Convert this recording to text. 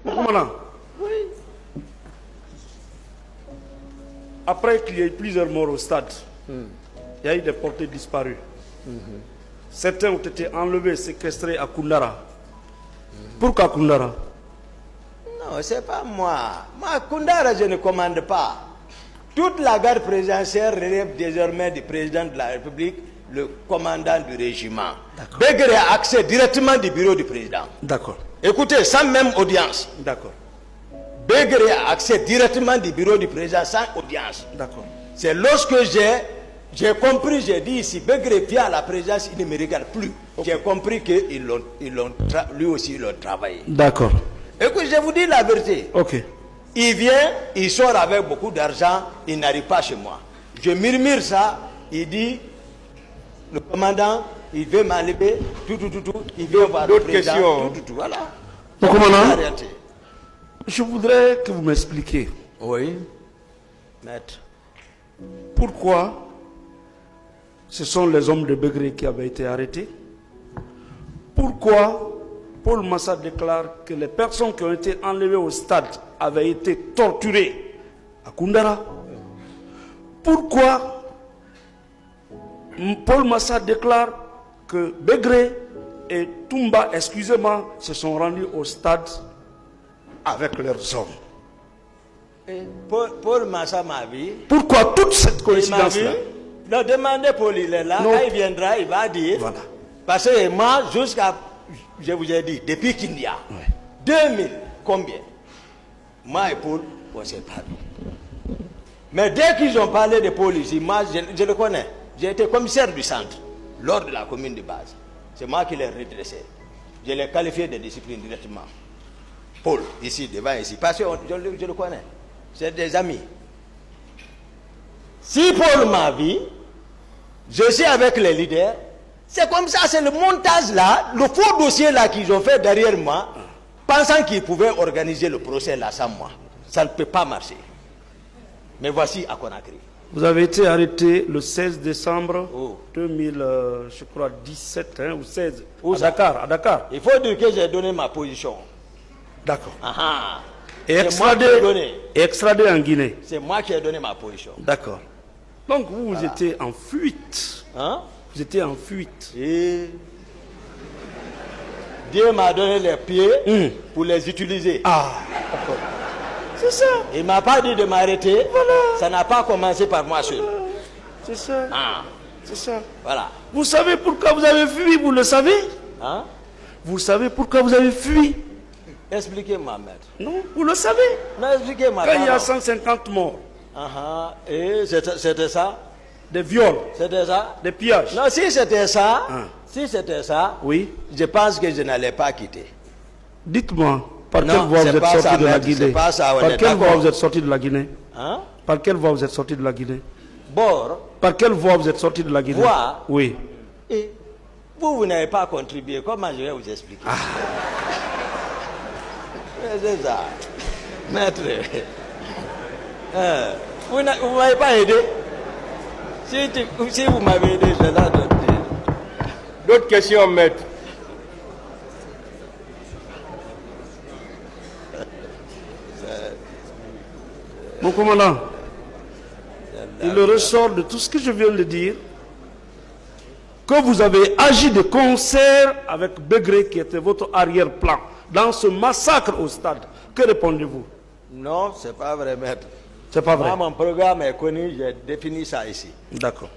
Commandant. Oui. Après qu'il y ait plusieurs morts au stade, il y a eu des portées disparues. Certains ont été enlevés, séquestrés à Koundara. Pourquoi Koundara? Non, c'est pas moi. Moi, Koundara, je ne commande pas. Toute la garde présidentielle relève désormais du président de la République, le commandant du régiment. Begré a accès directement du bureau du président. D'accord. Écoutez, sans même audience. D'accord. Begré a accès directement du bureau du président sans audience. D'accord. C'est lorsque j'ai compris, j'ai dit ici, Begré vient à la présidence, il ne me regarde plus. Okay. J'ai compris que lui aussi, ils l'ont travaillé. D'accord. Écoute, je vous dis la vérité. Ok. Il vient, il sort avec beaucoup d'argent, il n'arrive pas chez moi. Je murmure ça, il dit, le commandant, il veut m'enlever, tout, il veut voir le président, tout, voilà. Le commandant, je voudrais que vous m'expliquiez. Oui, maître. Pourquoi ce sont les hommes de Begré qui avaient été arrêtés? Pourquoi Paul Massa déclare que les personnes qui ont été enlevées au stade avaient été torturées à Koundara? Pourquoi Paul Massa déclare que Begré et Toumba, excusez-moi, se sont rendus au stade avec leurs hommes? Et Paul Massa m'a vu. Pourquoi toute cette coïncidence-là? Non, demandez Paul, il est là, non. Quand il viendra, il va dire. Voilà. Parce que moi, jusqu'à, je vous ai dit, depuis qu'il y a 2000, combien? Moi et Paul, on ne s'est pas vu. Mais dès qu'ils ont parlé de Paul ici, moi, je le connais. J'ai été commissaire du centre, lors de la commune de base. C'est moi qui l'ai redressé. Je l'ai qualifié de discipline directement. Paul, ici, devant ici, parce que je le connais. C'est des amis. Si Paul m'a vu, je suis avec les leaders. C'est comme ça, c'est le montage là, le faux dossier là qu'ils ont fait derrière moi, pensant qu'ils pouvaient organiser le procès là sans moi. Ça ne peut pas marcher. Mais voici à Conakry. Vous avez été arrêté le 16 décembre 2017 ou 16 à Dakar. Il faut dire que j'ai donné ma position. D'accord. Et extradé en Guinée. C'est moi qui ai donné ma position. D'accord. Donc vous étiez en fuite. Hein? Vous étiez en fuite. Et Dieu m'a donné les pieds pour les utiliser. Ah, d'accord. C'est ça. Il ne m'a pas dit de m'arrêter. Voilà. Ça n'a pas commencé par moi seul. C'est ça. C'est ça. Voilà. Vous savez pourquoi vous avez fui, vous le savez? Hein? Vous savez pourquoi vous avez fui? Expliquez-moi, maître. Non, vous le savez. Non, expliquez-moi. Quand il y a 150 morts. Et c'était ça? Des viols. C'était ça? Des pillages. Non, si c'était ça, oui. Je pense que je n'allais pas quitter. Dites-moi, par quelle voie vous êtes sorti de la Guinée? Par quelle voie vous êtes sorti de la Guinée? Hein? Par quelle voie vous êtes sorti de la Guinée? Bord. Par quelle voie vous êtes sorti de la Guinée? Voie? Oui. Et vous n'avez pas contribué. Comment je vais vous expliquer? C'est ça. Maître. Vous ne m'avez pas aidé. Si vous m'avez aidé, je l'ai donné. D'autres questions, maître? Mon commandant, il ressort de tout ce que je viens de dire que vous avez agi de concert avec Begré qui était votre arrière-plan dans ce massacre au stade. Que répondez-vous? Non, c'est pas vrai, maître. C'est pas vrai. Moi, mon programme est connu, j'ai défini ça ici. D'accord.